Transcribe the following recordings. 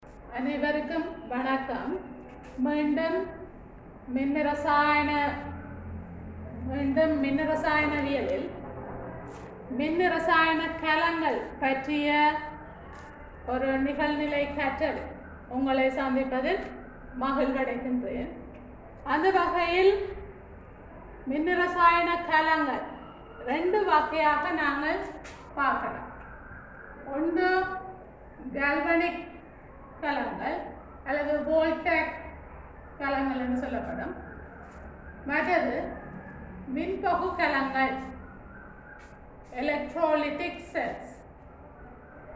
அனைவருக்கும் வணக்கம். மீண்டும் மின்னிரசாயனவியலில் மின்னிரசாயன கலங்கள் பற்றிய ஒரு நிகழ்நிலை கற்றல் உங்களை சந்திப்பதில் மகிழ்வடைகின்றேன். அந்த வகையில் மின்னிரசாயன கலங்கள் ரெண்டு வகையாக நாங்கள் பார்க்கலாம். ஒன்று கால்வனிக் கலங்கள் அல்லது வோல்டேக் கலங்கள் என்று சொல்லப்படும். மற்றது மின்பகு கலங்கள், எலக்ட்ரோலிட்டிக் செல்ஸ்.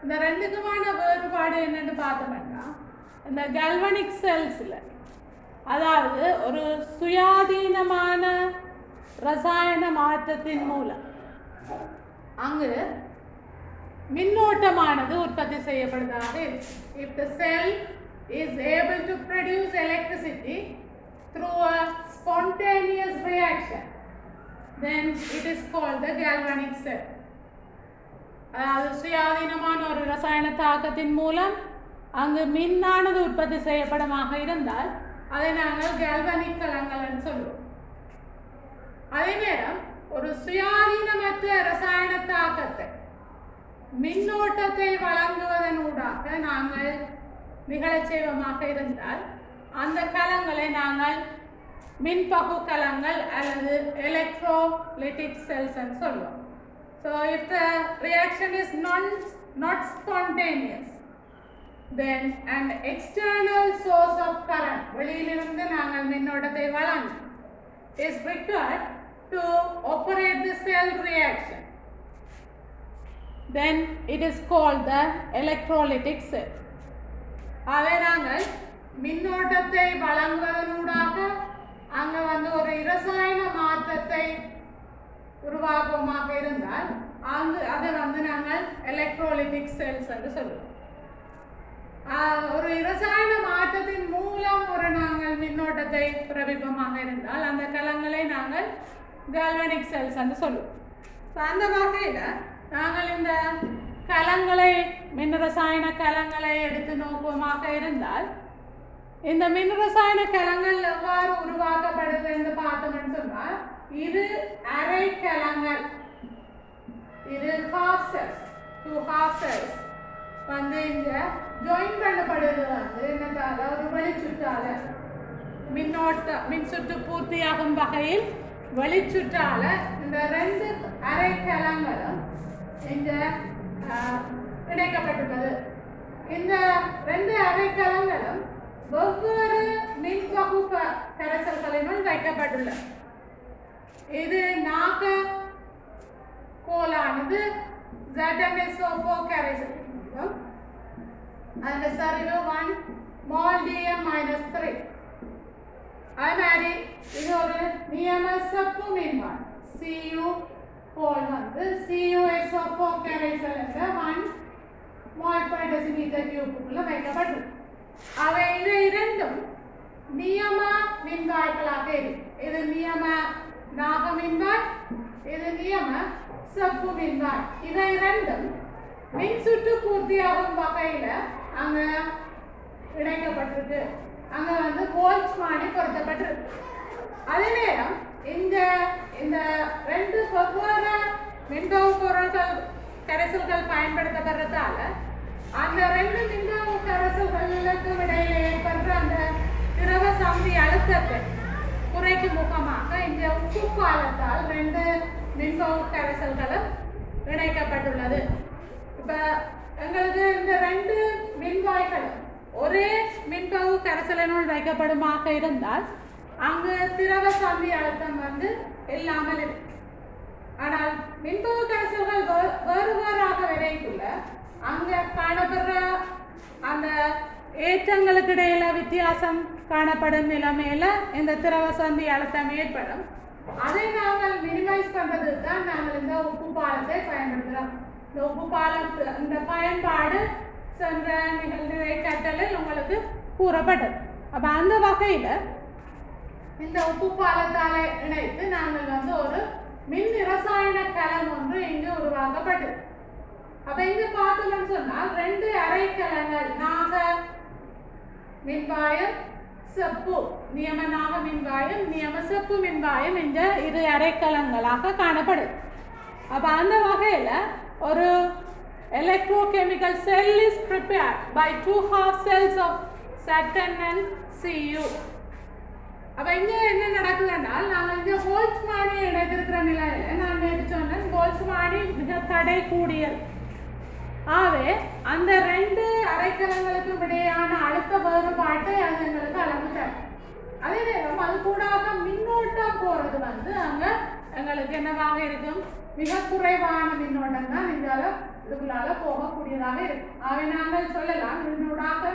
இந்த ரெண்டுக்குமான வேறுபாடு என்னன்னு பார்த்தோம்னா, இந்த கால்வனிக் செல்ஸில் அதாவது ஒரு சுயாதீனமான ரசாயன மாற்றத்தின் மூலம் அங்கு மின்னோட்டமானது உற்பத்தி செய்யப்படுவதாக இருக்கு. If the cell is able to produce electricity through a spontaneous reaction, then it is called the galvanic cell. அதாவது சுயாதீனமான ஒரு ரசாயன தாக்கத்தின் மூலம் அங்கு மின்னானது உற்பத்தி செய்யப்படமாக இருந்தால் அதை நாங்கள் கால்வனிக் கலங்கள் என்று சொல்லுவோம். அதே நேரம் ஒரு சுயாதீனமற்ற ரசாயன தாக்கத்தை மின்னோட்டத்தை வழங்குவதனூடாக நாங்கள் நிகழச் செய்வமாக இருந்தால் அந்த கலங்களை நாங்கள் மின்பகு கலங்கள் அல்லது எலக்ட்ரோலிட்டிக் செல்ஸ் என்று சொல்லுவோம். So if the reaction is not spontaneous, then an external source of current, வெளியிலிருந்து நாங்கள் மின்னோட்டத்தை வழங்க, is required to operate the cell reaction. Then it is called the electrolytic cell. ஆகவே நாங்கள் மின்னோட்டத்தை வழங்குவதனூடாக அங்கே ஒரு இரசாயன மாற்றத்தை உருவாக்குவமாக இருந்தால் அதை நாங்கள் எலக்ட்ரோலிட்டிக் செல்ஸ் என்று சொல்லுவோம். ஒரு இரசாயன மாற்றத்தின் மூலம் நாங்கள் மின்னோட்டத்தை பிறப்பிப்பமாக இருந்தால் அந்த கலங்களை நாங்கள் கால்வனிக் செல்ஸ் என்று சொல்லுவோம். அந்த வகையில் நாங்கள் இந்த கலங்களை மின்னிரசாயன கலங்களை எடுத்து நோக்குவமாக இருந்தால் இந்த மின்னிரசாயன கலங்கள் எவ்வாறு உருவாக்கப்படுது என்று பார்த்தோம்னு சொன்னால், இது அரை கலங்கள், இது ஹாஃப் செல்ஸ், 2 ஹாஃப் செல்ஸ் இங்க ஜாயின் பண்ணப்படுது என்னதால ஒரு வெளிச்சுற்றால மின் சுற்று பூர்த்தியாகும் வகையில் வெளிச்சுற்றால இந்த 2 அரை கலங்களும் இங்க இணைக்கப்பட்டுள்ளது. இந்த 2 அரை கலங்களும் வெவ்வேறு மின்பகு கரைசல்களினுள் வைக்கப்பட்டுள்ளது. இது நாக கோலானது ZnSO4 கரைசல், அந்த சரிவு 1 mol Dm-3. அதே மாதிரி இது ஒரு நியம செப்பு மின்வாய் Cu போல் CuSO4 கரைசல் என்ற 1 mol per decimeter cube வைக்கப்பட்டுள்ளது. அவை இது இரண்டும் நியம மின்வாய்களாக இருக்கு. இது நியம நாக மின்வாய், இது நியம செப்பு மின்வாய். இவை இரண்டும் மின் சுற்று பூர்த்தியாகும் வகையில அங்க இணைக்கப்பட்டிருக்கு. அங்க போல்ட்ஸ்மானி பொருத்தப்பட்டிருக்கு. அதே நேரம் இந்த 2 வெவ்வேறு மின்பகு பொருட்கள் கரைசல்கள் பயன்படுத்தப்படுறதால அந்த 2 மின்பகு கரைசல்களுக்கும் இடையில ஏற்படுற அந்த திரவ சந்தி அழுத்தத்தை குறைக்கும் முகமாக இந்த உப்பு பாலத்தால் 2 மின்பகு கரைசல்களும் இணைக்கப்பட்டுள்ளது. இப்ப எங்களுக்கு இந்த 2 மின்வாய்களும் ஒரே மின்பகு கரைசலினுள் வைக்கப்படுமாக இருந்தால் அங்கு திரவ சந்தி அழுத்தம் இல்லாமல் இருக்கு. ஆனால் மின்பகு கரைசல்கள் வேறு வேறாக விரைக்குள்ள அங்க காணப்படுற அந்த ஏற்றங்களுக்கு இடையில வித்தியாசம் காணப்படும் நிலைமையில இந்த திரவ சந்தி அழுத்தம் ஏற்படும். அதை நாங்கள் மினிமைஸ் பண்றதுக்கு தான் நாங்கள் இந்த உப்பு பாலத்தை பயன்படுத்துகிறோம். இந்த உப்பு பாலம் இந்த பயன்பாடு சென்ற நிகழ்நிலை கற்றலில் உங்களுக்கு கூறப்பட்டது. அப்ப அந்த வகையில இந்த உப்பு பாலத்தால இணைத்து நாங்கள் ஒரு மின் இரசாயன கலம் ஒன்று இங்கு உருவாக்கப்பட்டது. அப்ப இங்க பார்த்தோம்னு சொன்னால் 2 அரை கலங்கள் நாக மின்வாயம் செப்பு நியமனாக மின்வாயம் நியம செப்பு மின்வாயம் என்ற இரு அரைக்கலங்களாக காணப்படுது. அப்போ அந்த வகையில் ஒரு electrochemical cell is prepared by 2 half cells of Saturn and Cu. அப்போ இங்கே என்ன நடக்குதுன்றால் நாங்கள் இங்கே போல்ட்ஸ்மானியை இணைத்திருக்கிற நிலையில் நான் நேற்று சொன்னேன் போல்ட்ஸ்மானி மிக தடை கூடியது. ஆகவே அந்த 2 அரைக்கலங்களுக்கும் இடையான அழுத்த வேறுபாட்டை அது எங்களுக்கு அளவு தரும். அதே நேரம் அது கூடாக மின்னோட்டம் போகிறது அங்கே எங்களுக்கு என்னவாக இருக்கும், மிக குறைவான மின்னோட்டம் தான் இதுக்குள்ளால போகக்கூடியதாக இருக்கும். ஆகவே நாங்கள் சொல்லலாம்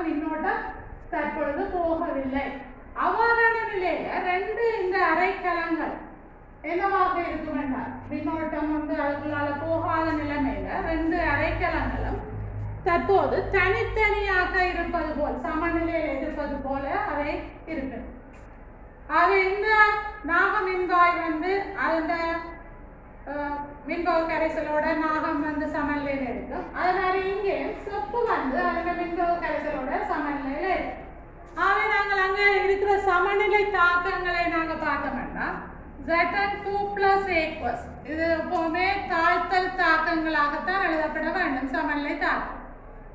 மின்னோட்டம் தற்பொழுது போகவில்லை. அவ்வாறான நிலையில 2 இந்த அரைக்கலங்கள் என்னவாக இருக்கும் என்றால் மின்னோட்டம் அதுக்குள்ளால போகாத நிலைமையில 2 அரைக்கலங்களும் தற்போது தனித்தனியாக இருப்பது போல் சமநிலையில் இருப்பது போல அவை இருக்கு. ஆக இந்த நாக மின்வாய் அந்த மின்பகு கரைசலோட நாகம் சமநிலையில் இருக்கும். அதனால இங்கே சொப்பு அந்த மின்பகு கரைசலோட சமநிலையில் இருக்கும். ஆகவே நாங்கள் அங்கே இருக்கிற சமநிலை தாக்கங்களை நாங்கள் பார்த்தோம்னா Zn2 plus aqueous இது எப்பவுமே தாழ்த்தல் தாக்கங்களாகத்தான் எழுதப்பட வேண்டும். சமநிலை தாக்கம்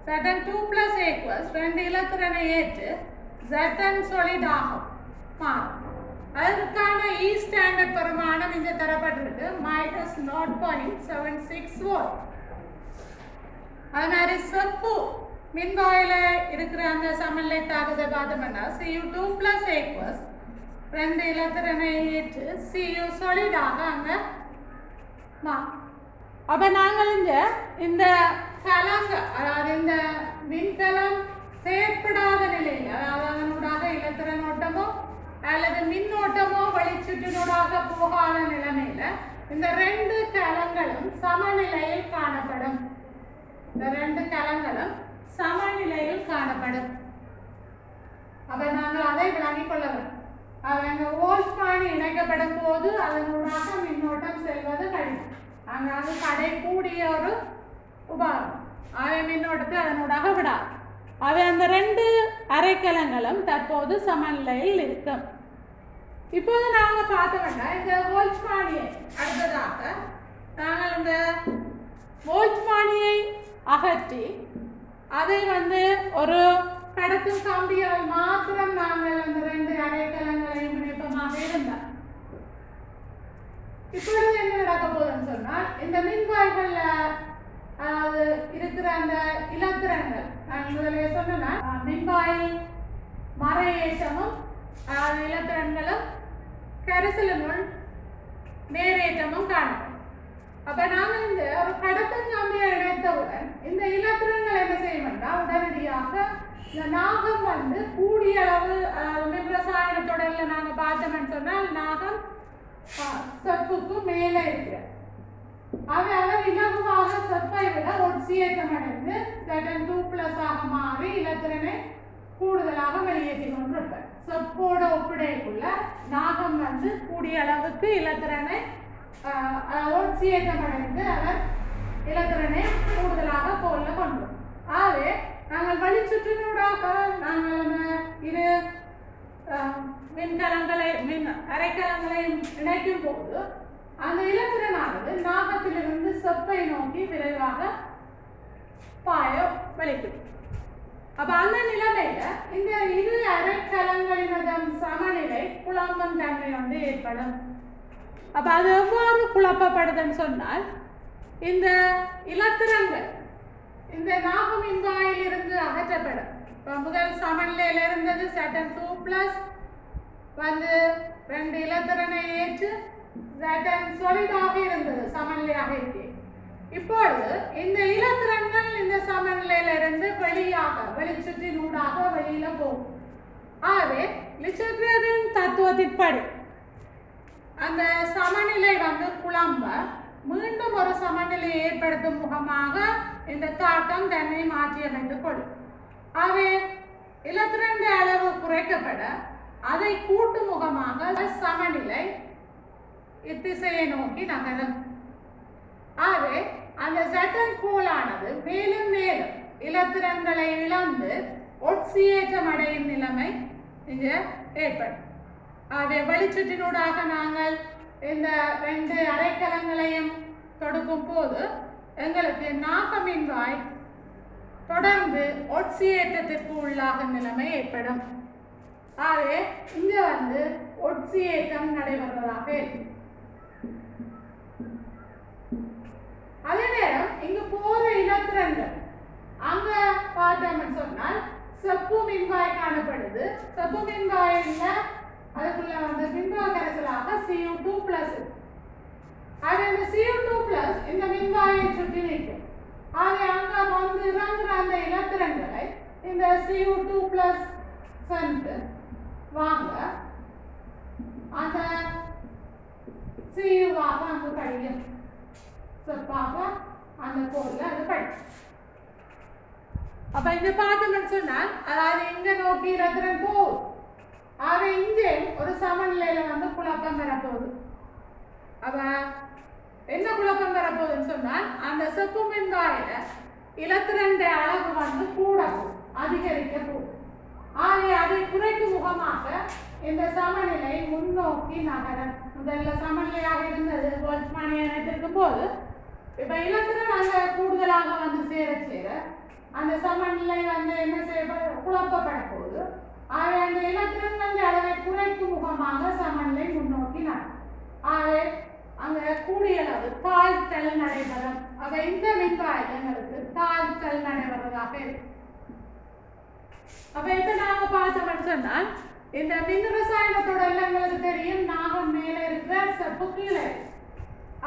Zn2 plus aqueous 2 இலத்திரனை ஏற்று Zn solid ஆகும் மாறும். அதற்கான E ஸ்டாண்டர்ட் பெருமானம் இங்கே தரப்பட்டிருக்கு -0.76 வோல்ட். அது மாதிரி செப்பு மின்வாயில இருக்கிற அந்த சமநிலை தாக்கத்தை பார்த்தோம்னா Cu2 plus aqueous 2 இலத்திரனை ஏற்று Cu solid-ஆக அங்கே அப்போ நாங்கள் இந்த கலங்க அதாவது இந்த மின்கலம் செயற்படாத நிலையில் அதாவது அதனூடாக இலத்திரன் ஓட்டமோ அல்லது மின்னோட்டமோ வெளிச்சுற்றினூடாக போகாத நிலைமையில இந்த 2 கலங்களும் சமநிலையில் காணப்படும். இந்த 2 கலங்களும் சமநிலையில் காணப்படும். அப்ப நாங்கள் அதை விளங்கிக் கொள்ள வேண்டும். அவங்க வோல்ட்மானி இணைக்கப்படும் போது அதனூடாக மின்னோட்டம் செல்வது கடினம். அங்கே அது கடை கூடிய ஒரு உபாரம். அவை மின்னோட்டத்தை அதனூடாக விடாது. அவை அந்த 2 அரைக்கலங்களும் தற்போது சமநிலையில் இருக்கும். இப்போது நாங்கள் பார்த்தோம்னா இந்த வோல்ட்மானியை அடுத்ததாக நாங்கள் இந்த வோல்ட்மானியை அகற்றி அதை ஒரு கடத்தும் கம்பியால் மாத்திரம் நாங்கள் அந்த 2 அரைக்கலங்களையும் இணைப்பமாக இருந்தார். இப்பொழுது என்ன நடக்க போகுதுன்னு சொன்னால் இந்த மின்வாய்கள்ல இருக்கிற அந்த இலத்திரங்கள் நான் முதலே சொன்னா மின்வாயில் மறையேற்றமும் இலத்திரன்களும் கரைசலினுள் நேரேற்றமும் காணப்படும். அப்ப நாங்கள் இந்த ஒரு கடத்தும் கம்பியை இணைத்தவுடன் இந்த இலத்திரங்கள் என்ன செய்யணும்னா உடனடியாக இந்த நாகம் கூடிய அளவு ரசாயன தொடரில் நாங்கள் பார்த்தோம்னு சொன்னால் நாகம் செப்புக்கு மேலே இருக்கிற அவர் இலகுவாக செப்பை விட ஒட்சியேற்றம் அடைந்து Zn2 plus ஆக மாறி இலத்திரனை கூடுதலாக வெளியேற்றி கொண்டிருப்பார். செப்போட ஒப்பிடைக்குள்ள நாகம் கூடிய அளவுக்கு இலத்திரனை ஒட்சியேற்றம் அடைந்து அவர் இலத்திரனை கூடுதலாக கோல்ல கொண்டு. ஆகவே நாங்கள் வழிச்சுற்றினூடாக நாங்கள் இரு அரைக்கலங்களை இணைக்கும் போது அந்த இலத்திரனானது நாகத்திலிருந்து செப்பை நோக்கி விரைவாக பாய வெளிப்படும். அப்ப அந்த நிலைமையில இந்த இரு அரைக்கலங்களினதும் சமநிலை குழம்பம் தன்மை ஏற்படும். அப்ப அது எவ்வாறு குழப்பப்படுதுன்னு சொன்னால் இந்த இலத்திரங்கள் இந்த நாகமின்வாயில் இருந்து அகற்றப்படும். முதல் சமநிலையில இருந்தது Zn2 plus 2 இலத்திரனை ஏற்று Zn solid-ஆக இருந்தது சமநிலையாக இருக்கு. இப்பொழுது இந்த இலத்திரன்கள் இந்த சமநிலையில இருந்து வெளிச்சுற்றினூடாக வெளியில போகும். ஆகவே லிச்சர்டின் தத்துவத்தின்படி அந்த சமநிலை குழம்ப மீண்டும் ஒரு சமநிலையை ஏற்படுத்தும் முகமாக இந்த தாக்கம் தன்னை மாற்றியமைத்துக் கொள்ளும். ஆகவே இலத்திரன் அளவு குறைக்கப்பட அதை கூட்டு முகமாக சமநிலை இத்திசையை நோக்கி நகரும். ஆகவே அந்த Zn கோளானது மேலும் மேலும் இலத்திரன்களை இழந்து ஒட்சியேற்றம் அடையும் நிலைமை இங்கே ஏற்படும். ஆகவே வெளிச்சுற்றினூடாக நாங்கள் இந்த 2 அரைக்கலங்களையும் தொடுக்கும் போது எங்களுக்கு நாகமின்வாய் தொடர்ந்து ஒட்சியேற்றத்திற்கு உள்ளாகும் நிலைமை ஏற்படும். ஆகவே இங்க ஒட்சியேற்றம் நடைபெறுவதாக இருக்கும். அதே நேரம் இங்கு போற இலத்திரன்கள் அங்க பார்த்தோம்னு சொன்னால் செப்பு மின்வாய் காணப்படுது. செப்பு மின்வாயில அதுக்குள்ள மின்வாய் கரைசலாக Cu2+ அது இந்த Cu2+ இந்த மின்வாயை சுற்றி நிற்கும். ஆகவே அங்க இறங்குற அந்த இலத்திரன்களை இந்த Cu2+ சென்று வாங்க அந்த Cuவாக அங்கு படிக்கும். செப்பாக அந்த கோல்ல அது படிக்கும். அப்ப இங்க பார்த்தோம்னு சொன்னால் அதாவது இங்க நோக்கி இலத்திரன் போகுது. ஆகவே இங்கே ஒரு சமநிலையில குழப்பம் வரப்போகுது. அப்ப என்ன குழப்பம் வரப்போகுதுன்னு சொன்னால் அந்த செப்பு மின்வாயில இலத்திரன் அளவு கூட அதிகரிக்க போகுது. ஆகவே அதை குறைக்கும் முகமாக இந்த சமநிலை முன்னோக்கி நகரம். முதல்ல சமநிலையாக இருந்தது போல்ட்ஸ்மானிய இணைத்திருக்கும் போது இப்ப இலத்திரன் அங்க கூடுதலாக சேர அந்த சமநிலை என்ன செய்ய குழப்பப்பட போகுது. ஆகவே அந்த இலத்திரன் அளவை குறைக்கும் முகமாக சமநிலை முன்னோக்கி நகரும். ஆகவே அங்க கூடிய அளவு தாழ்த்தல் நடைபெறும். அவ இந்த மின்வாயிலங்களுக்கு தாழ்த்தல் நடைபெறுவதாக இருக்கு. அப்ப இப்ப நாங்க பார்த்தோம்னு சொன்னால் இந்த மின் ரசாயனத்தோட எங்களுக்கு தெரியும் நாகம் மேல இருக்கிற செப்பு கீழே.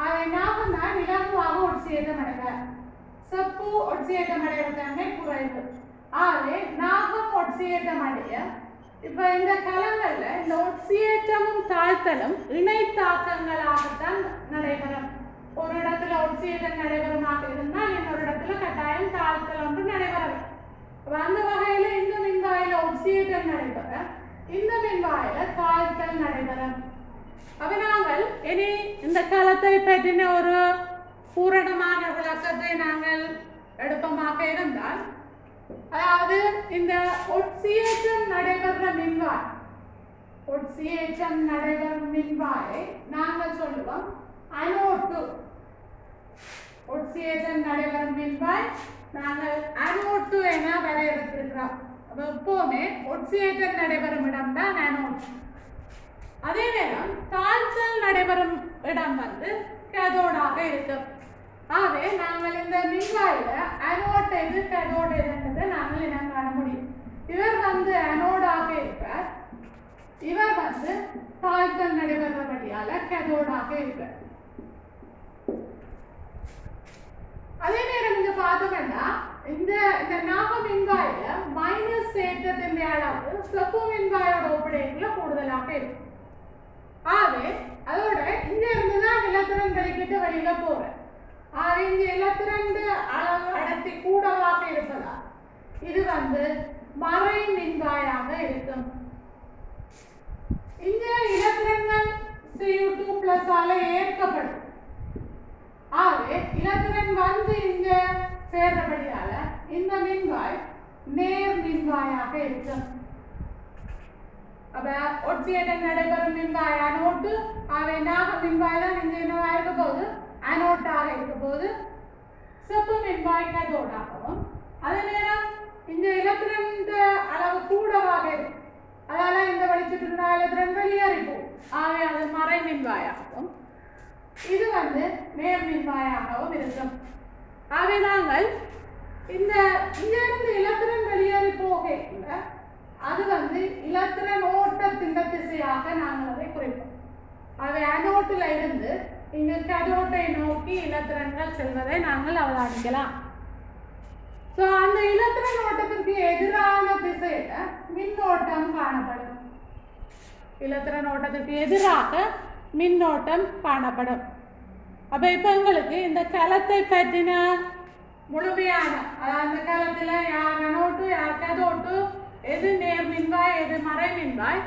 அதை நாகம் தான் இலகுவாக ஒட்சியேற்றம் அடைவார். செப்பு ஒட்சியேற்றம் அடைவதற்கு குறைவு. ஆகவே நாகம் ஒட்சியேற்றம் அடைய இப்ப இந்த கலங்கள்ல இந்த ஒட்சியேற்றமும் தாழ்த்தலும் இணை தாக்கங்களாகத்தான் நடைபெறும். ஒரு இடத்துல ஒட்சியேற்றம் நடைபெறுமாக இருந்தால் இன்னொரு இடத்துல கட்டாயம் தாழ்த்தல் ஒன்று நடைபெறும். அந்த வகையில இந்த மின்வாயில ஒட்சியேற்றம் நடைபெற இந்த மின்வாயில தாழ்த்தல் நடைபெறும். அப்ப நாங்கள் இனி இந்த காலத்தை பற்றின ஒரு பூரணமான விளக்கத்தை நாங்கள் எடுப்பமாக இருந்தால் அதாவது இந்த ஒட்சியேற்றம் நடைபெற மின்வாயை நாங்கள் சொல்லுவோம் அனோட்டு. ஒட்சியேற்றம் நடைபெறும் மின்வாய் நாங்கள் அனோட்டு என வரையறுத்திருக்கிறோம். எப்பவுமே ஒட்சியேற்றம் நடைபெறும் இடம் தான் அனோட். அதே நேரம் தாழ்த்தல் நடைபெறும் இடம் கேதோடாக இருக்கும். ஆகவே நாங்கள் இந்த மின்வாயில அனோட் எது கேதோட் எதுன்றதை நாங்கள் இனம் காண முடியும். இவர் அனோடாக இருப்பார், இவர் தாழ்த்தல் நடைபெறபடியால கேதோடாக இருப்பார். அதே நேரம் இங்க பார்த்தோம்னா இந்த நாக மின்வாயில மைனஸ் சேர்த்தத்தின் அளவு செப்பு மின்வாயோட ஒப்படைக்குள்ள கூடுதலாக இருக்கும். ஆகவே அதோட இங்க இருந்துதான் இலத்திரன் வெளிக்கிட்டு வெளியில போறேன். ஆகவே இங்க இலத்திரன் அளவு அடர்த்தி கூடவாக இருப்பதா இது மறை மின்வாயாக இருக்கும். இங்க இலத்திரன்கள் Cu2+ ஆல ஏற்கப்படும். ஆகவே இலத்திரன் இங்க சேர்றபடியால இந்த மின்வாய் நேர் மின்வாயாக இருக்கும். அப்ப ஒட்சியேற்றம் நடைபெறும் மின்வாய் அனோட்டு. ஆகவே நாக மின்வாய் தான் இங்க என்னவா இருக்க போகுது அனோட்டாக இருக்க போது. செப்பு மின்வாய் கேதோடாகவும் அதே நேரம் இந்த இலத்திரன் அளவு கூடவாக இருக்கும். அதனால இந்த வெளிச்சத்தின் இலத்திரன் வெளியேறி போகும். ஆகவே அது மறை மின்வாயாகவும் இது நேர் மின்வாயாகவும் இருக்கும். ஆகவே நாங்கள் இந்த இங்கிருந்து இலத்திரன் வெளியேறி போகல அது இலத்திரன் ஓட்டத்தின் திசையாக நாங்கள் அதை குறிப்போம். ஆகவே அனோட்டில் இருந்து இங்கு கேதோட்டை நோக்கி இலத்திரன்கள் செல்வதை நாங்கள் அவதானிக்கலாம். அந்த இலத்திரன் ஓட்டத்திற்கு எதிரான திசையில மின்னோட்டம் காணப்படும். இலத்திரன் ஓட்டத்திற்கு எதிராக மின்னோட்டம் காணப்படும். அப்ப இப்ப எங்களுக்கு இந்த கலத்தை பற்றின முழுமையான அந்த காலத்துல யார் அனோட்டு யார் கேதோட்டு, எது நேர் மின்வாய் எது மறை மின்வாய்,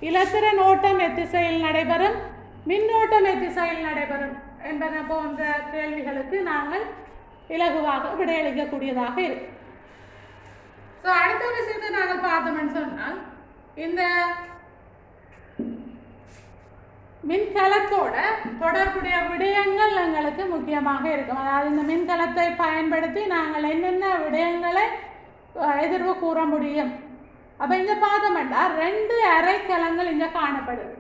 இலத்திரன் ஓட்டம் எத்திசையில் நடைபெறும், மின்னோட்டம் எத்திசையில் நடைபெறும் என்பன போன்ற கேள்விகளுக்கு நாங்கள் இலகுவாக விடையளிக்கக்கூடியதாக இருக்கு. ஸோ அடுத்த விஷயத்தை நாங்கள் பார்த்தோம்னு சொன்னால் இந்த மின்கலத்தோட தொடர்புடைய விடயங்கள் எங்களுக்கு முக்கியமாக இருக்கும். அதாவது இந்த மின்கலத்தை பயன்படுத்தி நாங்கள் என்னென்ன விடயங்களை எதிர்வு கூற முடியும். அப்போ இங்கே பார்த்தோம்னா 2 அரைக்கலங்கள் இங்கே காணப்படுது.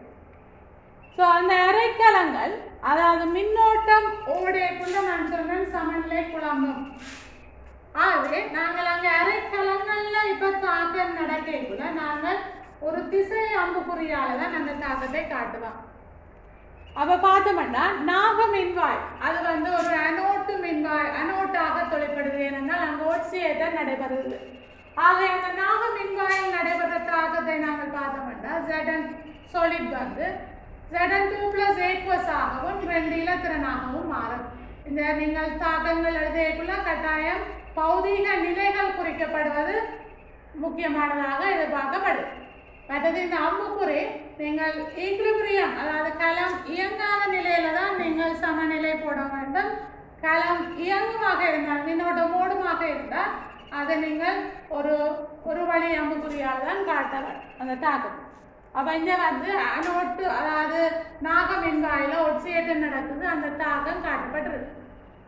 ஸோ அந்த அரைக்கலங்கள் அதாவது மின்னோட்டம் ஓடைக்குள்ள நான் சொன்னேன் சமநிலை குழம்பும். ஆகவே நாங்கள் அங்கே அரைக்கலங்களில் இப்போ தாக்கம் நடக்கக்குள்ள நாங்கள் ஒரு திசை அம்புக்குறியால் தான் அந்த தாக்கத்தை காட்டுவோம். அப்போ பார்த்தோம்னா நாக மின்வாய் அது வந்து ஒரு அனோட்டு மின்வாய் அனோட்டாக தொழிற்படுது. ஏனென்றால் அங்கே ஒட்சியேட்டம் நடைபெறுது. ஆக அந்த நாக மின்வாயில் நடைபெற தாக்கத்தை நாங்கள் பார்த்தோம்னா Zn solid வந்து Zn2 + aqueous ஆகவும் 2 இலத்திரனாகவும் மாறும். இந்த நீங்கள் தாக்கங்கள் எழுதியக்குள்ள கட்டாயம் பௌதீக நிலைகள் குறிக்கப்படுவது முக்கியமானதாக எதிர்பார்க்கப்படுது. மற்றது இந்த அம்புக்குறி நீங்கள் ஈக்லிபிரியம் அதாவது களம் இயங்காத நிலையில தான் நீங்கள் சமநிலை போட வேண்டும். களம் இயங்குமாக இருந்தால் மின்னோட்டம் ஓடுமாக இருந்தால் அதை நீங்கள் ஒரு வழி அம்புக்குறியால் தான் காட்டவர் அந்த தாக்கம். அப்போ இங்கே வந்து அனோட்டு அதாவது நாக மின்வாயில் ஒட்சியேட்டம் நடக்குது. அந்த தாக்கம் காட்டப்பட்டிருக்கு.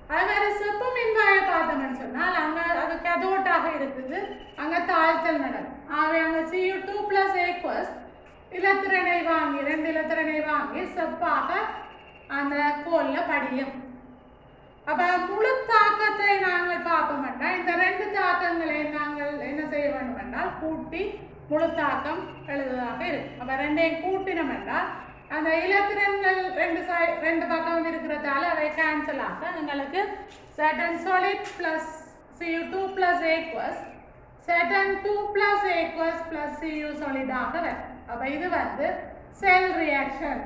அதே மாதிரி செப்பு மின்வாயை பார்த்தோம்னு சொன்னால் அங்கே அது கதோட்டாக இருக்குது. அங்கே தாழ்த்தல் நடக்கும். ஆகவே அங்கே Cu2 + aqueous இலத்திரனை வாங்கி 2 இலத்திரனை வாங்கி செப்பாக அந்த கோலில் படியும். அப்போ முழு தாக்கத்தை நாங்கள் பார்ப்போம்னா இந்த 2 தாக்கங்களை நாங்கள் என்ன செய்ய வேண்டும் என்றால் கூட்டி முழு தாக்கம் எழுதுவதாக இருக்கும். அப்போ 2ஐயும் கூட்டினோம் என்றால் அந்த இலத்திரன்கள் 2 பக்கம் இருக்கிறதால அவை கேன்சல் ஆக எங்களுக்கு Zn solid + Cu2 + aqueous Zn2 + aqueous + Cu solid ஆக வரும். அப்போ இது வந்து செல் ரியாக்ஷன்.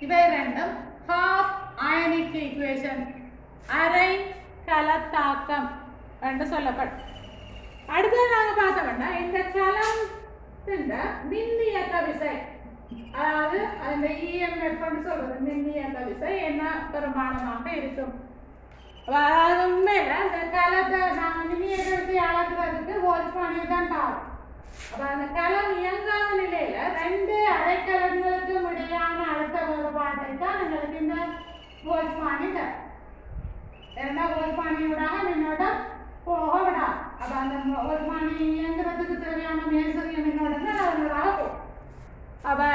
இவை ரெண்டும் ஹாஃப் அயனிக் ஈக்குவேஷன் அரை கலத்தாக்கம் என்று சொல்லப்படும். அடுத்தது நாங்கள் பார்த்தோம்னா இந்த கலத்தின் மின்னியக்க விசை அதாவது அந்த EMF சொல்றது மின்னியக்க விசை என்ன பெருமானமாக இருக்கும். அதாவது உண்மையில அந்த கலத்தை நாங்கள் மின்னியக்க விசை அளக்குறதுக்கு வோல்ட்மானி தான் பாவம். அப்போ அந்த களம் இயங்காத நிலையில 2 அரைக்கலங்களுக்கும் இடையான அழுத்த வேறுபாட்டை தான் எங்களுக்கு இந்த வோல்ட்மானி தரும். ஏன்னா வோல்ட்மானியோட மின்னோட்டம் போக விடாது. அப்போ அந்த வோல்ட்மானி இயங்குறதுக்கு தேவையான மேசரிய மின்னோட்டம் அதனோடாக போகும். அப்போ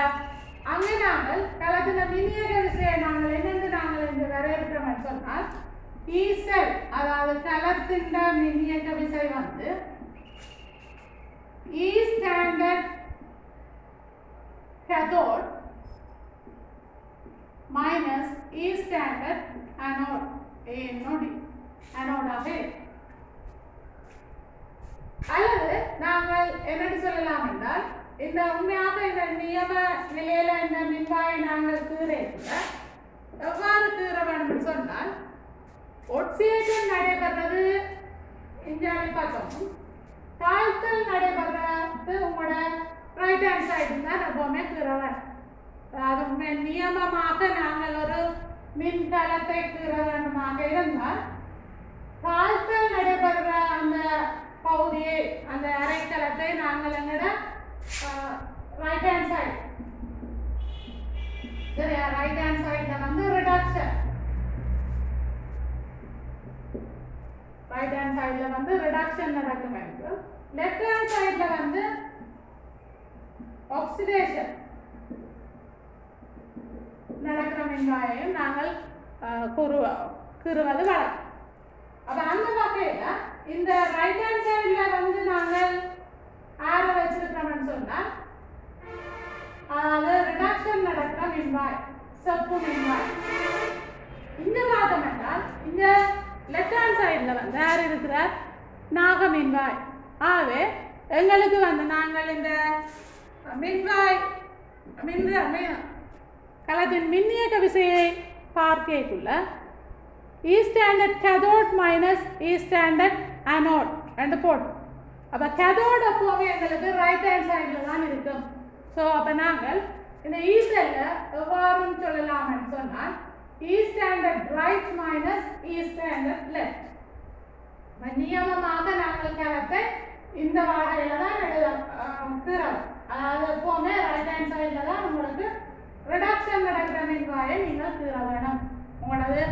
அங்கே நாங்கள் களத்தின் மின்னியக்க விசையை நாங்கள் என்னென்று நாங்கள் இந்த வரையறுக்கிறோம்னு சொன்னால் ஈசல் அதாவது களத்தின் மின்னியக்க விசை வந்து E standard cathode minus E standard anode anode ஆக அல்லது நாங்கள் என்ன சொல்லலாம் என்றால் இந்த உண்மையாக இந்த நியம நிலையில இந்த மின்வாயை நாங்கள் கீறேற்ற எவ்வாறு கீற வேண்டும் சொன்னால் ஒட்சியேஷன் நடைபெறது இந்தியாவில் பார்த்தோம். தாழ்த்தல் நடைபெறது உங்களோட ரைட் ஹேண்ட் சைடு தான் எப்பவுமே கீறவர். அதாவது நியமமாக நாங்கள் ஒரு மின்கலத்தை கீற வேண்டுமாக இருந்தால் தாழ்த்தல் நடைபெற அந்த பகுதியை அந்த அரைக்கலத்தை நாங்கள் எங்களோட ரைட் ஹேண்ட் சைடு சரியா ரைட் ஹேண்ட் சைடில் வந்து ரிடக்ஷன் ரைட் ஹேண்ட் சைடில் வந்து ரிடக்ஷன் நடக்கும். லெஃப்ட் ஹேண்ட் சைடில் வந்து ஆக்சிடேஷன் நடக்கிற மின்வாயையும் நாங்கள் கூறுவது வழக்கம். அப்போ அந்த வகையில் இந்த ரைட் ஹேண்ட் சைடில் வந்து நாங்கள் ஆர வச்சிருக்கிறோம்னு சொன்னால் அதாவது ரிடக்ஷன் நடக்கிற மின்வாய் செப்பு மின்வாய். இந்த வாதம் என்றால் இந்த லெஃப்ட் ஹேண்ட் சைடில் வந்து யார் இருக்கிறார் நாக மின்வாய். ஆகவே எங்களுக்கு வந்து நாங்கள் இந்த மின்வாய் களத்தின் மின்னியக்க விசையை பார்க்கக்குள்ள E standard cathode minus E standard anode ரெண்டு போடும். அப்போ கேத்தோட் எப்போவுமே எங்களுக்கு ரைட் ஹேண்ட் சைடில் தான் இருக்கும். ஸோ அப்போ நாங்கள் இந்த E செல்லை எவ்வாறுன்னு சொல்லலாம்னு சொன்னால் E standard right minus E standard left. நியமமாக நாங்கள் களத்தை இந்த வகையில தான் தீரல். அதாவது எப்பவுமே ரைட் ஹேண்ட் சைடில் தான் உங்களுக்கு ரிடக்ஷன் நடக்கிற மின்வாயை நீங்கள் தீர வேணும். உங்களது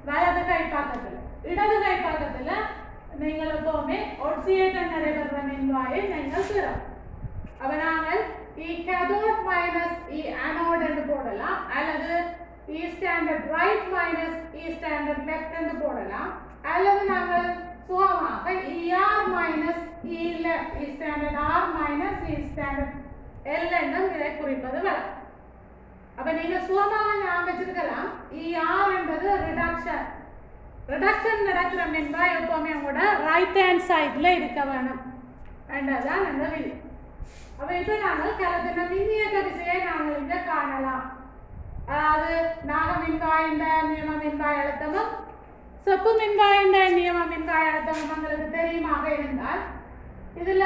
வலது கை பக்கத்தில், இடது கை பக்கத்தில் நீங்கள் எப்பவுமே ஒட்சியேட்டம் நடைபெறுற மின்வாயை நீங்கள் தீரலாம். அப்ப நாங்கள் E cathode minus E anode என்று போடலாம், அல்லது E standard right minus E standard left என்று போடலாம், அல்லது நாங்கள் சுகமாக ER minus E left, E standard R minus E standard L என்றும் இதை குறிப்பது வழக்கம். அப்ப நீங்க சுகமாக ஞாபகம் வச்சிருக்கலாம், ER என்பது ரிடக்ஷன் நடக்கிற மின்வாய் எப்பவுமே உங்களோட ரைட் ஹேண்ட் சைட்ல இருக்க வேணும் என்றதான் அந்த விதி. அப்ப இப்ப நாங்கள் கலத்தின மின்னியக்க விசையை நாங்கள் இங்க காணலாம். அதாவது நாக மின்வாயின் நியம மின்வாய் அழுத்தமும் செப்பு மின்வாயின் நியம மின்வாய் அழுத்தமும் உங்களுக்கு தெரியுமாக இருந்தால், இதுல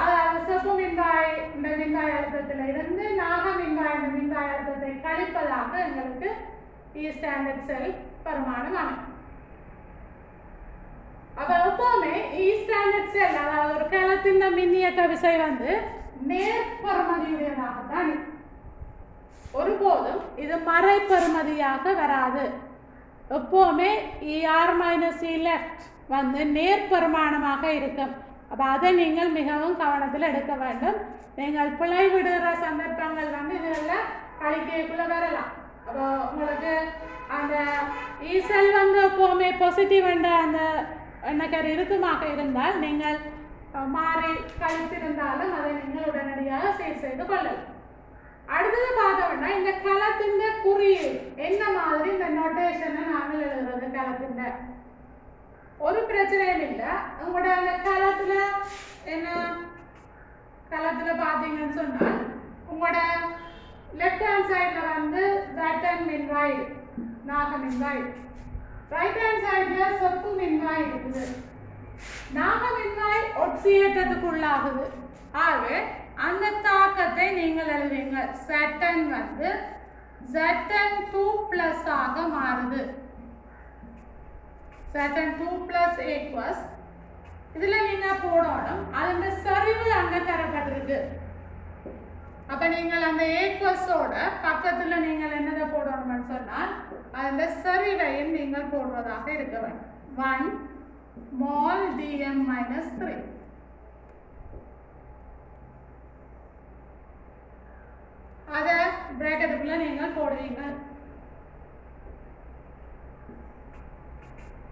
அதாவது செப்பு மின்வாய் மின்வாய் அழுத்தத்தில் இருந்து நாக மின்வாய் அழுத்தத்தை கழிப்பதாக எங்களுக்கு E ஸ்டாண்டர்ட் செல் பரிமாணம் அமையும். அப்ப எப்பவுமே E ஸ்டாண்டர்ட் செல் அதாவது ஒரு கலத்தின் மின்னியக்க விசை நேர்பெறுமதியுடையதாகத்தான் இருக்கும். ஒருபோதும் இது மறைபெறுமதியாக வராது. எப்பவுமே ER மைனஸ் E லெஃப்ட் நேர்பெருமானமாக இருக்கும். அப்ப அதை நீங்கள் மிகவும் கவனத்தில் எடுக்க வேண்டும். நீங்கள் பிழை விடுகிற சந்தர்ப்பங்கள் இதெல்லாம் கழிக்கைக்குள்ள வரலாம். அப்போ உங்களுக்கு அந்த E செல் எப்பவுமே பாசிட்டிவ் என்ற அந்த எண்ணக்கரு இருக்குமாக இருந்தால் நீங்கள் மாறி கழித்திருந்தாலும் அதை நீங்கள் உடனடியாக சீர் செய்து கொள்ளலாம். அடுத்தது பார்த்தோம்னா இந்த கலத்தின் குறியீடு என்ன மாதிரி இந்த நோட்டேஷனை நாங்கள் எழுதுறது. கலத்தின் ஒரு பிரச்சனையும் இல்லை. உங்களோட அந்த கலத்துல என்ன கலத்துல பார்த்தீங்கன்னு சொன்னால் உங்களோட லெஃப்ட் ஹேண்ட் சைட்ல ஜட்டன் மின்வாய் நாக மின்வாய், ரைட் ஹேண்ட் சைட்ல செப்பு மின்வாய் இருக்குது. நாக மின்வாய் ஒட்சியேற்றத்துக்குள்ளாகுது. ஆகவே அந்த தாக்கத்தை நீங்கள் எழுதுவீங்க. சட்டன் Zn 2+ ஆக மாறுது. Zn 2+ equals இதுல நீங்க போடணும் அந்த சரிவு அங்க தரப்பட்டிருக்கு. அப்ப நீங்கள் அந்த ஏக்வஸோட பக்கத்துல நீங்கள் என்னதை போடணும்னு சொன்னால் அந்த சரிவையும் நீங்கள் போடுவதாக இருக்க வேண்டும். 1 mol dm minus 3. அத பிராக்கெட்டுக்குள்ள நீங்கள் போடுவீங்க.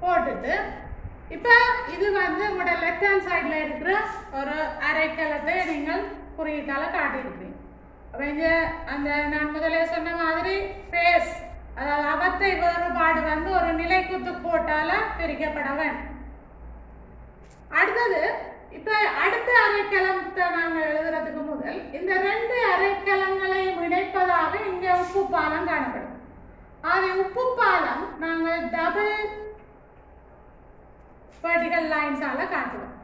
போட்டுட்டு இப்ப இது உங்களோட லெஃப்ட் ஹேண்ட் சைட்ல இருக்கிற ஒரு அரைக்கலத்தை நீங்கள் குறியீட்டால காட்டியிருக்கீங்க. அப்ப இங்க அந்த நான் முதலே சொன்ன மாதிரி ஃபேஸ் அதாவது அவத்தை வேறுபாடு ஒரு நிலைக்குத்து கோட்டால பிரிக்கப்பட வேண்டும். அடுத்தது இப்ப அடுத்த அரைக்கலத்தை நாங்கள் எழுதுறதுக்கு முதல் இந்த 2 அரைக்கலங்களையும் இணைப்பதாக இங்க உப்பு பாலம் காணப்படும். ஆகவே உப்பு பாலம் நாங்கள் டபுள் வெர்டிகல் லைன்ஸால காட்டுவோம்.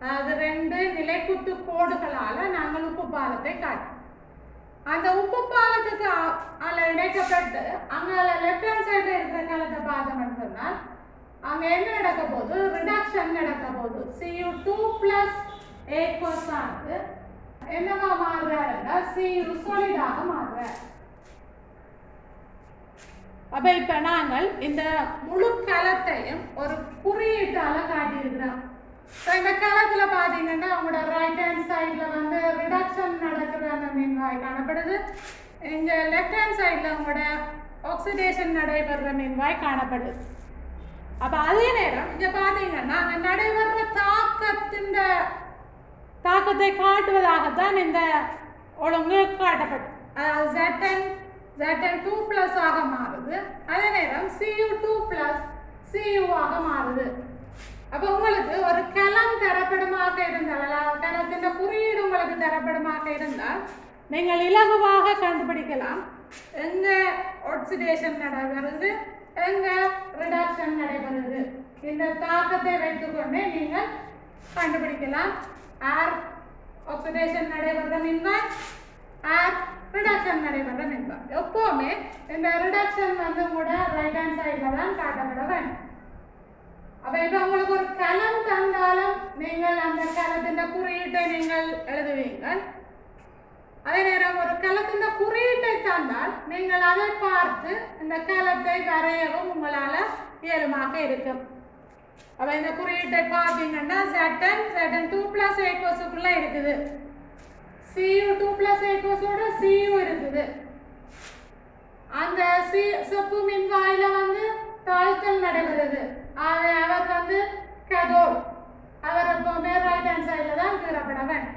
அதாவது 2 நிலைக்குத்து கோடுகளால நாங்கள் உப்பு பாலத்தை காட்டுவோம். அந்த உப்பு பாலத்துக்கு இணைக்கப்பட்டு அங்க லெஃப்ட் ஹேண்ட் சைட்ல இருக்கிற கலத்தை பார்த்தோம்னு சொன்னால் அங்க என்ன நடக்க போகுது? ரிடக்ஷன் நடக்க போகுது. Cu2+ aqueous ஆனது என்னவா மாறுறாருன்னா Cu சாலிடாக மாறுறாரு. அப்ப இப்ப நாங்கள் இந்த முழு கலத்தையும் ஒரு குறியீட்டால காட்டியிருக்கிறோம். இந்த கலத்துல பாத்தீங்கன்னா உங்களோட ரைட் ஹேண்ட் சைட்ல ரிடக்ஷன் நடக்கிற அந்த மின்வாய் காணப்படுது. இங்க லெஃப்ட் ஹேண்ட் சைட்ல உங்களோட ஆக்சிடேஷன் நடைபெறுற மின்வாய் காணப்படுது. அப்ப அதே நேரம் இங்க பாத்தீங்கன்னா அங்க நடைபெறுற தாக்கத்தை காட்டுவதாகத்தான் இந்த ஒழுங்கு காட்டப்படும். அதாவது Zn 2+ ஆக மாறுது. அதே நேரம் Cu2+ Cu ஆக மாறுது. அப்ப உங்களுக்கு ஒரு கலம் தரப்படுமாக இருந்தால் கலத்தின் குறியீடு உங்களுக்கு தரப்படுமாக இருந்தால் நீங்கள் இலகுவாக கண்டுபிடிக்கலாம் எங்க ஆக்சிடேஷன் நடைபெறுது, எங்க ரிடக்ஷன் நடைபெறுது. இந்த தாக்கத்தை வைத்துக்கொண்டே நீங்கள் கண்டுபிடிக்கலாம். ஆர் ஆக்சிடேஷன் நடைபெறுற மின்வாய், ஆர் ரிடக்ஷன் நடைபெறுற மின்வாய். எப்பவுமே இந்த ரிடக்ஷன் கூட ரைட் ஹேண்ட் சைட்ல தான் காட்டப்பட வேண்டும். அப்ப இப்ப உங்களுக்கு ஒரு கலம் தந்தாலும் நீங்கள் அந்த கலத்தின் குறியீட்டை நீங்கள் எழுதுவீங்கள். அதே நேரம் ஒரு கலத்தின் குறியீட்டை தந்தால் நீங்கள் அதை பார்த்து இந்த கலத்தை வரையவும் உங்களால இயலுமாக இருக்கும். அப்ப இந்த குறியீட்டை பார்த்தீங்கன்னா Zn 2 + a இருக்குது. Cu 2 + a Cu இருக்குது. அந்த செப்பு மின்வாயில தாழ்த்தல் நடைபெறுது. அவர் கேதோட், அவர் எப்பவுமே ரைட் ஹேண்ட் சைடில் தான் கீறப்படவன்.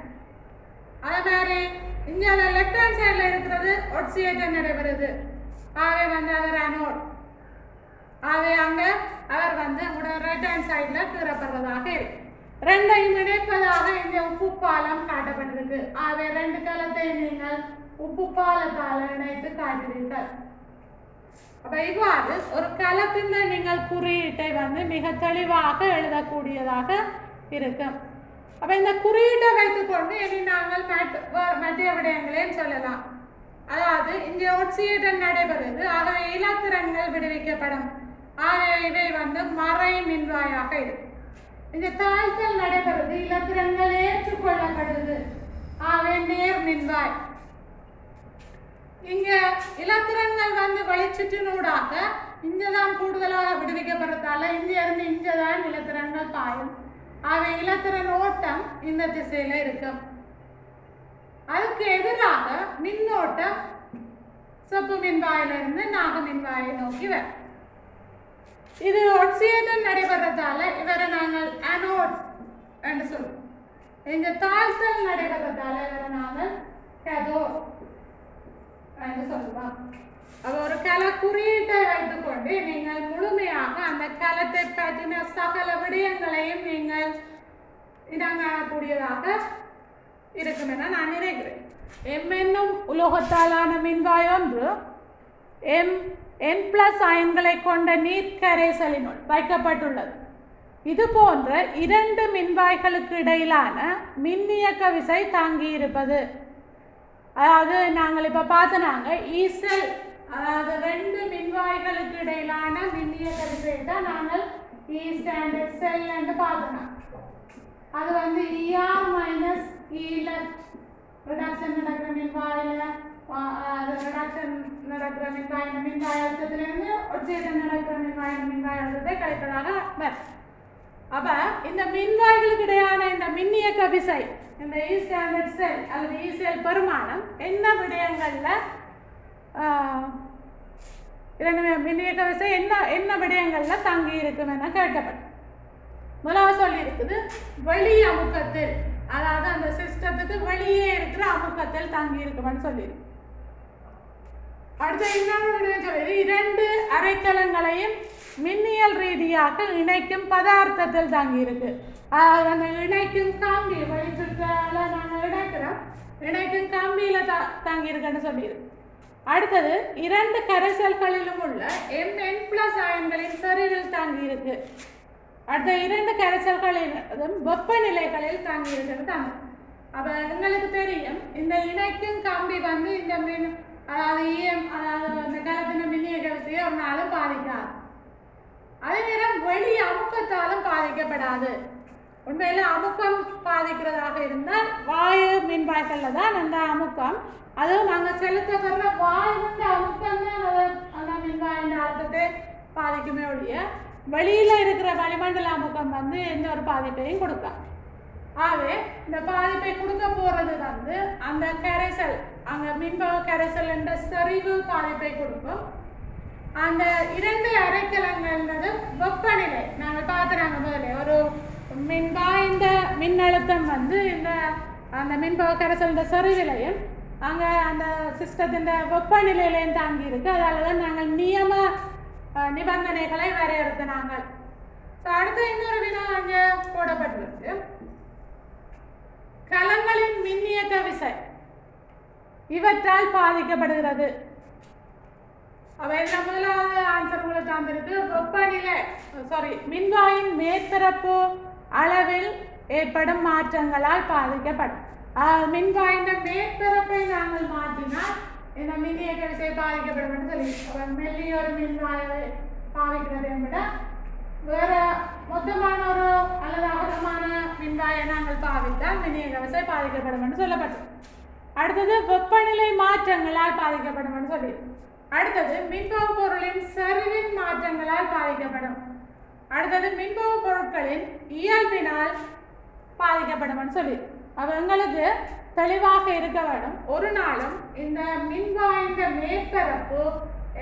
அதே மாதிரி இங்கே லெஃப்ட் ஹேண்ட் சைடில் இருக்கிறது ஒட்சியேட்டம் நடைபெறுது. அவர் அனோட். அங்கே அவர் உங்களோட ரைட் ஹேண்ட் சைடில் கீறப்படுறதாக இருக்கு. ரெண்டையும் இணைப்பதாக இந்த உப்பு பாலம் காட்டப்பட்டிருக்கு. ரெண்டு கலத்தை நீங்கள் உப்பு பாலத்தால் இணைத்து காட்டுவீர்கள். அப்ப இவ்வாறு ஒரு கலத்தின் நீங்கள் குறியீட்டை மிக தெளிவாக எழுதக்கூடியதாக இருக்கும். அப்ப இந்த குறியீட்டை வைத்துக்கொண்டு இனி நாங்கள் மற்ற விடயங்களையும் சொல்லலாம். அதாவது இங்கே ஒட்சியேட்டம் நடைபெறுது. ஆகவே இலத்திரன்கள் விடுவிக்கப்படும். ஆகவே இவை மறை மின்வாயாக இருக்கு. இந்த தாழ்த்தல் நடைபெறுது. இலத்திரன்கள் ஏற்றுக்கொள்ளப்படுது. ஆகவே நேர் மின்வாய். இங்க இலத்திரன்கள் வெளிச்சுற்றினூடாக இங்கதான் கூடுதலாக விடுவிக்கப்படுறதால இருந்து இங்கதான் இலத்திரன்கள் பாயும். அவை இலத்திரன் ஓட்டம் இந்த திசையில இருக்கும். அதுக்கு எதிராக மின்னோட்டம் செப்பு மின்வாயிலிருந்து நாக மின்வாயை நோக்கி வரும். இது ஒட்சியேட்டம் நடைபெறதால இவரை நாங்கள் அனோட் என்று சொல்லுவோம். இங்க தாழ்த்தல் நடைபெறதால இவரை நாங்கள் கேதோட் என்று சொல்லலாம். ஒரு கல குறியீட்டை வைத்துக்கொண்டு நீங்கள் முழுமையாக அந்த கலத்தை பற்றின சகல விடயங்களையும் நீங்கள் இடங்காணக்கூடியதாக இருக்கும் என நான் நினைக்கிறேன். எம் என்னும் உலோகத்தாலான மின்வாய் ஒன்று N+ அயன்களை கொண்ட நீர் கரைசலினுள் வைக்கப்பட்டுள்ளது. இது போன்ற இரண்டு மின்வாய்களுக்கு இடையிலான மின்னியக்க விசை தாங்கி இருப்பது. அதாவது நாங்கள் இப்ப பார்த்தனாங்க ஈசல், அதாவது ரெண்டு மின்வாய்களுக்கு இடையிலான மின்னியக்க விசையை தான் நாங்கள் ஈஸ்ட் அண்ட் செல் என்று பார்த்தோம். அது ER - E left ரிடக்ஷன் நடக்கிற மின்வாயில ரிடக்ஷன் நடக்கிற மின்வாய் அழுத்தத்திலிருந்து ஒட்சியேட்டம் நடக்கிற மின்வாய் அழுத்தத்தை கழிப்பதாக வரும். அப்ப இந்த மின்வாய்களுக்கு இடையான இந்த மின்னியக்க விசை, இந்த E ஸ்டாண்டர்ட் செல் அல்லது E செல் பெருமானம் என்ன விடயங்கள்ல மின்னியக்க விசை என்ன விடயங்கள்ல தங்கி இருக்கும் என கேட்கப்படும். முதலாவது சொல்லி இருக்குது வெளி அமுக்கத்தில், அதாவது அந்த சிஸ்டத்துக்கு வெளியே இருக்கிற அமுக்கத்தில் தங்கி இருக்கும்னு சொல்லியிருக்கு. அடுத்த இன்னொரு விடயம் சொல்லிது இரண்டு அரைக்கலங்களையும் மின்னியல் ரீதியாக இணைக்கும் பதார்த்தத்தில் தங்கி இருக்கு. அந்த இணைக்கும் கம்பி வெளிச்சுற்றால நாங்கள் இணைக்கும் கம்பியில தங்கி இருக்குன்னு சொல்லியிருக்கு. அடுத்தது இரண்டு கரைசல்களிலும் உள்ள Mn+ அயன்களின் செறிவில் தாங்கி இருக்கு. அடுத்த இரண்டு கரைசல்களின் வெப்பநிலைகளில் தாங்கி இருக்கிறது தாங்க. அப்ப எங்களுக்கு தெரியும் இந்த இணைக்கும் கம்பி இந்த மின், அதாவது அதாவது அந்த காலத்தின் மின்னியக்க விசையை ஒரு நாளும் பாதிக்காது. அதே நேரம் வெளி அமுக்கத்தாலும் பாதிக்கப்படாது. உண்மையில அமுக்கம் பாதிக்கிறதாக இருந்தால் வாயு மின்வாய்கள்ல தான் அந்த அமுக்கம், அதுவும் நாங்கள் செலுத்தப்படுற வாயுன்ற அமுக்கம் தான் அந்த மின்வாயின் அழுத்தத்தை பாதிக்குமே ஒழிய வெளியில இருக்கிற வளிமண்டல அமுக்கம் எந்த ஒரு பாதிப்பையும் கொடுக்கும். ஆகவே இந்த பாதிப்பை கொடுக்க போறது அந்த கரைசல், அங்க மின்பக கரைசல் என்ற செறிவு பாதிப்பை கொடுக்கும். அந்த இரண்டு அரைக்கலங்கள்ன்றது வெப்பநிலை நாங்கள் பார்த்துறாங்க. முதல்ல ஒரு மின்வாய்ந்த மின்னழுத்தம் இந்த அந்த மின்பக கரைசல் செறிவிலையும் அங்க அந்த சிஸ்டத்தின் வெப்பநிலையிலையும் தாங்கி இருக்கு. அதாலதான் நாங்கள் நியம நிபந்தனைகளை வரையறுத்தினாங்க. அடுத்த இன்னொரு வினா அங்கே போடப்பட்டிருக்கு. கலங்களின் மின்னியக்க விசை இவற்றால் பாதிக்கப்படுகிறது. அவை முதலாவது ஆன்சர் உங்களுக்கு தந்திருக்கு. வெப்பநிலை மின்வாயின் மேற்பரப்பு அளவில் ஏற்படும் மாற்றங்களால் பாதிக்கப்படும். மின்வாயின் மேற்பரப்பை நாங்கள் மாற்றினால் இந்த மின்னியக்க விசை பாதிக்கப்படும் என்று சொல்லி மெல்லிய ஒரு மின்வாயை பாதிக்கிறதை விட வேற மொத்தமான ஒரு அல்லது அகலமான மின்வாயை நாங்கள் பாவித்தால் மின்னியக்க விசை பாதிக்கப்படும் என்று சொல்லப்பட்டது. அடுத்தது வெப்பநிலை மாற்றங்களால் பாதிக்கப்படும் என்று சொல்லி. அடுத்தது மின்பகு பொருளின் செறிவின் மாற்றங்களால் பாதிக்கப்படும். அடுத்தது மின்பகு பொருட்களின் இயல்பினால் பாதிக்கப்படும் என்று சொல்லி. அப்ப எங்களுக்கு தெளிவாக இருக்க வேண்டும். ஒரு நாளும் இந்த மின்வாய்ந்த மேற்பரப்பு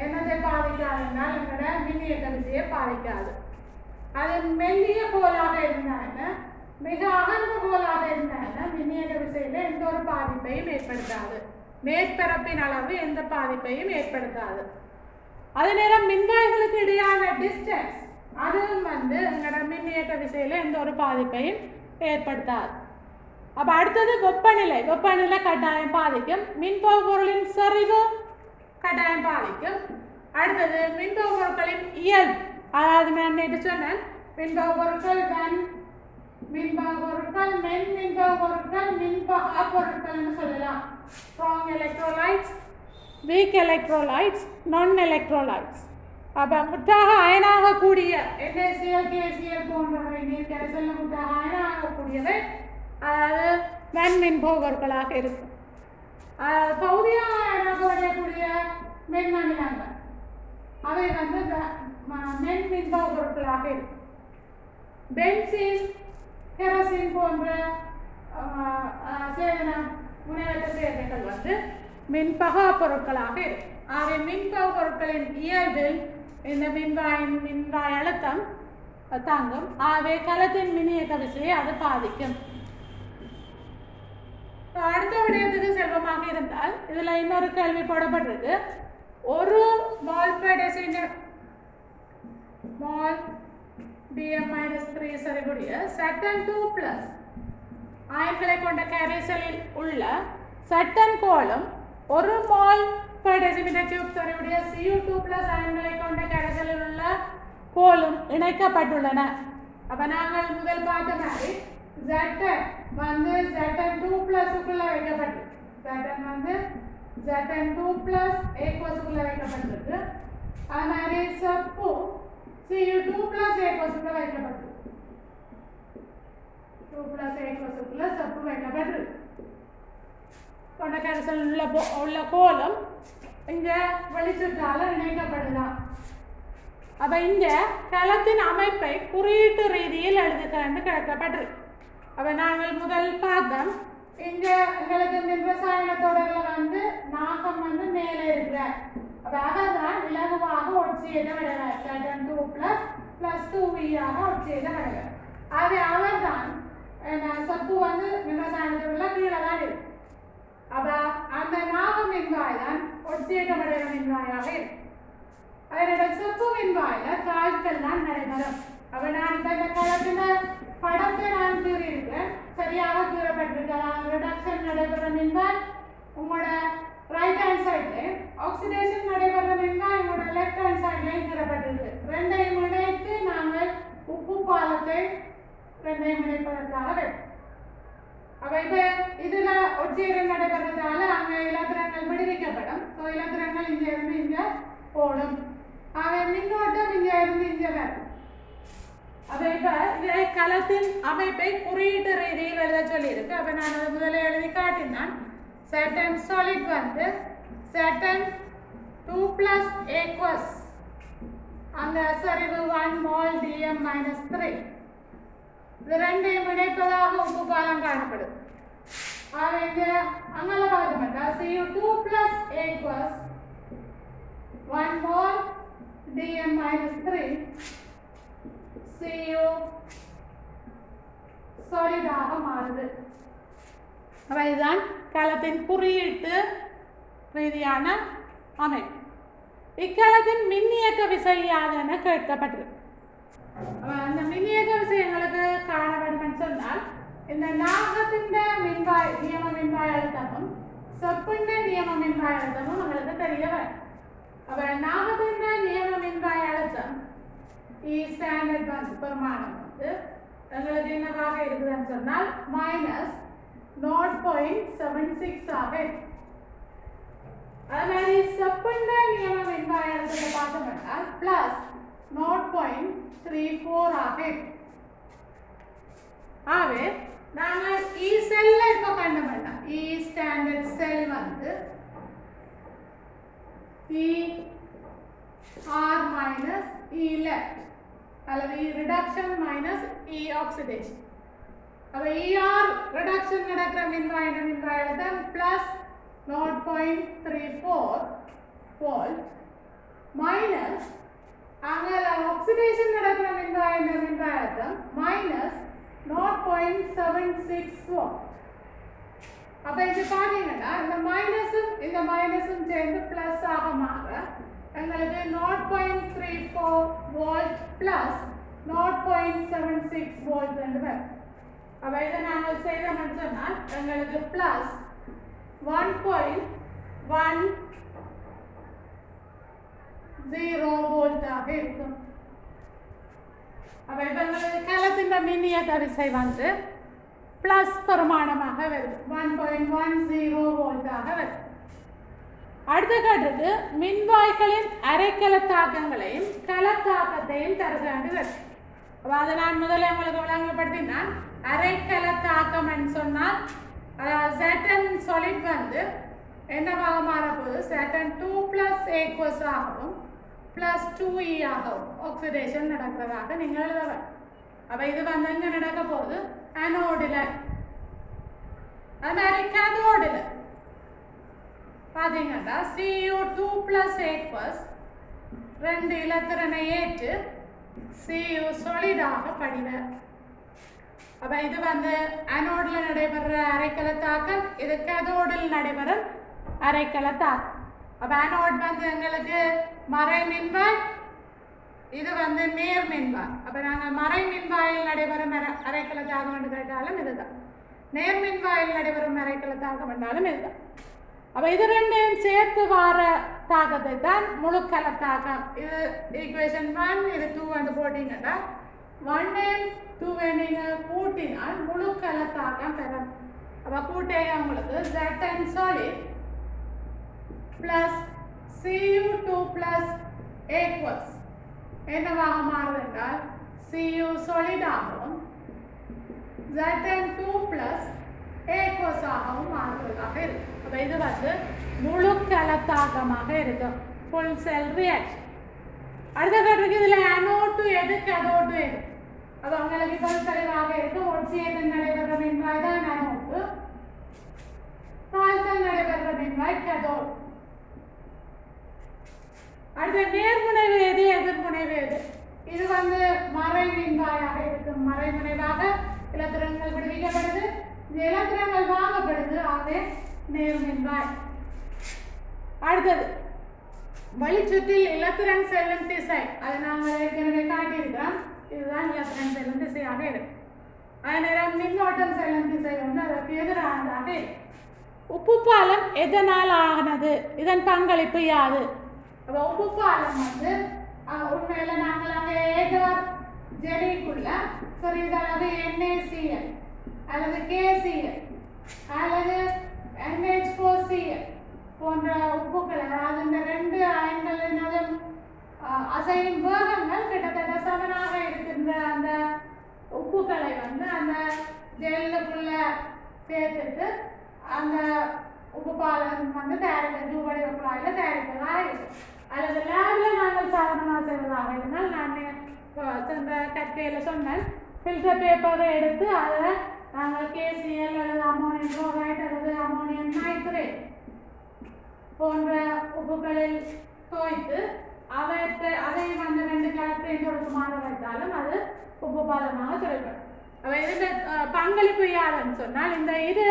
என்னதை பாதிக்காதுனால் எங்களோட மின்னியக்க விசையை பாதிக்காது. அது மெல்லிய கோலாக இருந்தாங்க, மிக அகன்ற கோலாக இருந்தாங்க, மின்னியக்க விசையில எந்த ஒரு பாதிப்பையும் ஏற்படுத்தாது. மேற்பரப்பின் அளவு எந்த பாதிப்பையும் ஏற்படுத்தாது. அதே நேரம் மின்வாய்களுக்கு இடையான டிஸ்டன்ஸ் அதுவும் எங்களோட மின்னியக்க விசையில எந்த ஒரு பாதிப்பையும் ஏற்படுத்தாது. அப்ப அடுத்தது வெப்பநிலை. வெப்பநிலை கட்டாயம் பாதிக்கும். மின்பகு பொருளின் செறிவு கட்டாயம் பாதிக்கும். அடுத்தது மின்பகு பொருட்களின் இயல்பு, அதாவது நான் நேற்று சொன்னேன் மின்பகு பொருட்கள் மின்பகு பொருட்கள் மின்பகு பொருட்கள் மின்பகா பொருட்கள்னு சொல்லலாம். ஸ்ட்ராங் எலக்ட்ரோலைட்ஸ், வீக் எலக்ட்ரோலைட்ஸ், நான் எலக்ட்ரோலைட்ஸ். அப்போ முற்றாக அயனாகக்கூடிய NaCl, KCl போன்றவை நீர் கரைசலில் முற்றாக அயனாகக்கூடியவை அதாவது மென்மின்பகு பொருட்களாக இருக்கும். பகுதியாக அயனாக வரக்கூடிய மென்மணிலங்கள் அவை மென்மின்பகு பொருட்களாக இருக்கும். பென்சீன், கெரோசின் போன்ற சேதன முனைவற்ற சேர்க்கைகள் மின்பகா பொருட்களாக இருக்கும். ஆகவே மின்பகு பொருட்களின் இயல்பில் இந்த மின்வாய் அழுத்தம் தாங்கும். ஆகவே கலத்தின் மின்னியக்க விசையை அது பாதிக்கும். அடுத்த விடயத்துக்கு செல்வமாக இருந்தால் இதுல இன்னொரு கேள்வி போடப்பட்டிருக்கு. ஒரு mall per decimeter mall DM-3 சரிவுடைய சட்டன் 2+ அயன்களை கொண்ட கரைசலில் உள்ள சட்டன் கோலும் ஒரு mall per decimeter cube சரிவுடைய Cu2+ அயன்களை கொண்ட கரைசலில் உள்ள கோலும் இணைக்கப்பட்டுள்ளன. அப்ப நாங்கள் முதல் பார்த்த மாதிரி Zn Zn2+க்குள்ள வைக்கப்பட்டிருக்கு. Zn2+ aqueous-க்குள்ள வைக்கப்பட்டிருக்கு. அது மாதிரி சப்பு Cu2+ aqueous-க்குள்ள வைக்கப்பட்டிருக்கு. 2+ aqueous-க்குள்ள சப்பு வைக்கப்பட்டிருக்கு. கொண்ட கரைசல் உள்ள கோலம் இங்க வெளிச்சுற்றால இணைக்கப்படுதான். அப்ப இங்க கலத்தின் அமைப்பை குறியீட்டு ரீதியில் எழுதுகிறது கேட்கப்பட்டிருக்கு. அப்ப நாங்கள் முதல் பார்த்தோம் இங்க எங்களுக்கு இந்த ரசாயன தொடர்ல நாகம் மேலே இருக்கிற அப்ப அதான் இலகுவாக ஒட்சியத விடுவார். Zn2+ + 2V ஒட்சியத விடுவார். அது அவர் தான் சப்பு ரசாயன தொடர்ல கீழே தான் இருக்கு. அப்ப அந்த நாகம் மின்வாய் தான் ஒட்சியத விடுற மின்வாயாக இருக்கு. அதனோட சப்பு மின்வாயில காய்ச்சல் தான் நடைபெறும். அப்ப நான் இப்ப இந்த கலத்தின படத்தை நான் கீறியிருக்கேன், சரியாக கீறப்பட்டிருக்கலாம். ரிடக்ஷன் நடைபெற மின்வாய் உங்களோட ரைட் ஹேண்ட் சைட்ல, ஆக்சிடேஷன் நடைபெற மின்வாய் உங்களோட லெஃப்ட் ஹேண்ட் சைட்லையும் கீறப்பட்டிருக்கு. ரெண்டையும் இணைத்து நாங்கள் உப்பு பாலத்தை ரெண்டையும் இணைப்பதற்காக வைப்போம். அப்ப இப்ப இதுல ஒட்சியரம் நடைபெறதால அங்க இலத்திரங்கள் விடுவிக்கப்படும். இலத்திரங்கள் இங்க இருந்து இங்க போடும். ஆக மின்னோட்டம் இங்க இருந்து இங்க வரும். அப்ப இப்ப இதை கலத்தின் அமைப்பை குறியீட்டு ரீதியில் எழுத சொல்லி இருக்கு. அப்ப நான் அதை முதல்ல எழுதி காட்டினான். சட்டன் சாலிட் Zn 2+ aqueous அந்த சரிவு 1 mol DM-3 இது ரெண்டையும் இணைப்பதாக உப்பு பாலம் காணப்படுது. இங்க அங்கல பார்த்தோம்னா Cu2+ aqueous 1 mol DM-3 Cu சாலிடாக மாறுது. அப்ப இதுதான் கலத்தின் குறியீட்டு ரீதியான அமைப்பு. இக்கலத்தின் மின்னியக்க விசை யாதென கேட்கப்பட்டிருக்கு. அந்த மின்னியக்க விசை எங்களுக்கு காண வேண்டும் சொன்னால் இந்த நாகத்தின் நியம மின்வாய் அழுத்தமும் செப்பின் நியம மின்வாய் அழுத்தமும் உங்களுக்கு தெரிய வரும். அப்ப நாகத்தின் நியம மின்வாய் அழுத்தம் ஸ்டாண்டர்ட் பெருமானம் எங்களுக்கு என்னவாக இருக்குதுன்னு சொன்னால் -0.76 ஆக இருக்கு. அது மாதிரி செப்பின் நியம மின்வாய் அழுத்தத்தை பார்த்தோம்னா +0.76 0.34 ஆக ஆகவே நாங்கள் E செல்ல இப்போ கண்டு வேண்டாம். E ஸ்டாண்டர்ட் செல் வந்து E R minus E left அல்லது E reduction minus E oxidation. அப்போ ER reduction நடக்கிற மின்வாயிடம் plus 0.34 volt minus அங்கே oxidation நடக்கிற மின்வாயிடம் minus 0.76 volt. அப்போ இது பார்த்தீங்கன்னா இந்த மைனஸும் சேர்ந்து பிளஸ் ஆக மாற எங்களுக்கு 0.34 வோல்ட் பிளஸ் 0.76 வோல்ட் என்று வரும். அப்போ இதை நாங்கள் செய்தோம்னு சொன்னால் எங்களுக்கு பிளஸ் 1.10 வோல்ட்டாக இருக்கும். அப்போ இப்போ எங்களுக்கு கலத்தின் மின்னியக்க விசை வந்து பிளஸ் பெருமானமாக வருது 1.10 வோல்ட்டாக வருது. அடுத்த கட்டத்துக்கு மின்வாய்களின் அரைக்கலத்தாக்கங்களையும் கலத்தாக்கத்தையும் தருகாண்டு வருது. அப்போ அதை நான் முதல்ல உங்களுக்கு விளங்கப்படுத்தினான். அரைக்கலத்தாக்கம் சொன்னால் Saturn solid வந்து என்னவாக மாறப்போகுது Saturn 2 + aqueous ஆகவும் + 2E ஆகவும் ஆக்சிடேஷன் நடக்கிறதாக நீங்கள் எழுதவர். அப்போ இது வந்து எங்கே நடக்க போகுது அனோடில் அது மாதிரி கேதோடில் பார்த்தீங்கன்னா Cu2 + aqueous 2 இலத்திரனை ஏற்று Cu solid-ஆக படிவர். அப்போ இது வந்து அனோடில் நடைபெற அரைக்கலத்தாக்கம், இது கேதோடில் நடைபெறும் அரைக்கலத்தாக்கம். அப்போ அனோட் வந்து எங்களுக்கு மறை மின்வாய், இது வந்து நேர் மின்வாய். அப்போ நாங்கள் மறை மின்வாயில் நடைபெறும் அரைக்கலத்தாக்கம் என்று கேட்டாலும் இதுதான், நேர் மின்வாயில் நடைபெறும் அரைக்கலத்தாக்கம் என்றாலும் இதுதான். அப்போ இது ரெண்டையும் சேர்த்து வார தாக்கத்தை தான் முழுக்கலத்தாக்கம். இது ஈக்குவேஷன் 1, இது 2 வந்து போட்டிங்கன்னா 1 2 நீங்கள் கூட்டினால் முழுக்கலத்தாக்கம் பெறும். அப்போ கூட்டையை உங்களுக்கு Zn solid + Cu2 + aqueous என்னவாக மாறுது என்றால் Cu solid ஆகவும் Zn2 + aqueous ஆகவும் மாறுவதாக இருக்கும். அப்போ இது வந்து முழுக்கலத்தாக்கமாக இருக்கும், ஃபுல் செல் ரியாக்ஷன். அடுத்த கட்டத்துக்கு இதில் அனோட் எது கேதோட் எது அது அவங்களுக்கு இப்போ தெளிவாக இருக்கும். ஒட்சியேதன் நடைபெற மின்வாய் தான் அனோட், தாழ்த்தல் நடைபெற மின்வாய் கேதோட். அடுத்த நேர்முனைவு எது எதிர்முனைவு எது, இது வந்து மறை மின்வாயாக இருக்கும். மறைமுனைவாக இலத்திரங்கள் விடுவிக்கப்படுது, இலத்திரங்கள் வாங்கப்படுது, ஆகவே நேர்மின்வாய். அடுத்தது வழிச்சுற்றில் இலத்திரன் செல்லும் திசை, அதை நாங்கள் ஏற்கனவே காட்டியிருக்கிறோம். இதுதான் இலத்திரன் செல்லும் திசையாக இருக்கும். அதே நேரம் மின்னோட்டம் செல்லும் திசை வந்து அதற்கு எதிரானதாக இருக்கும். உப்பு பாலம் எதனால் ஆனது, இதன் பங்களிப்பு யாது? அப்போ உப்பு பாலம் வந்து உண்மையில நாங்கள் அங்கே ஏகர் ஜெலிக்குள்ள சிறிதளவு NaCl அல்லது KCl அல்லது NH4Cl போன்ற உப்புக்கள், அதாவது இந்த 2 அயன்களின் அசையும் வேகங்கள் கிட்டத்தட்ட சமனாக இருக்கின்ற அந்த உப்புக்களை வந்து அந்த ஜெல்லுக்குள்ள சேர்த்துட்டு அந்த உப்பு பாலம் வந்து தயாரிக்க வடிவ குழாயில் தயாரிப்பதாக இருக்கும். அல்லது லேபில் நாங்கள் சாதனமாக செய்வதாக இருந்தால் நான் சென்ற கற்கையில் சொன்னேன், ஃபில்டர் பேப்பரை எடுத்து அதை நாங்கள் KCl அல்லது அமோனியம் குளோரைட் அல்லது அமோனியம் நைட்ரேட் போன்ற உப்புகளில் தோய்த்து அதை வந்து 2 கலத்தையும் கொடுக்குமாறு வைத்தாலும் அது உப்பு பாலமாக சொல்லப்படும். அப்போ இதில் பங்களிப்பு யாருன்னு சொன்னால் இந்த இரு